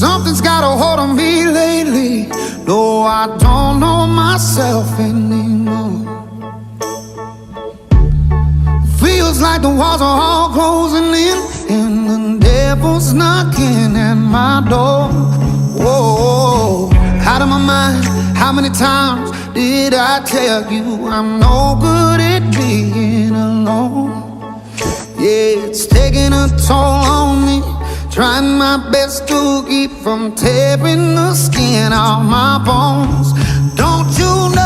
Something's got a hold on me lately. No, I don't know myself anymore. Feels like the walls are all closing in, and the devil's knocking at my door. Whoa, out of my mind. How many times did I tell you I'm no good at being alone? Yeah, it's taking a toll on me, trying my best to keep from tearing the skin off my bones. Don't you know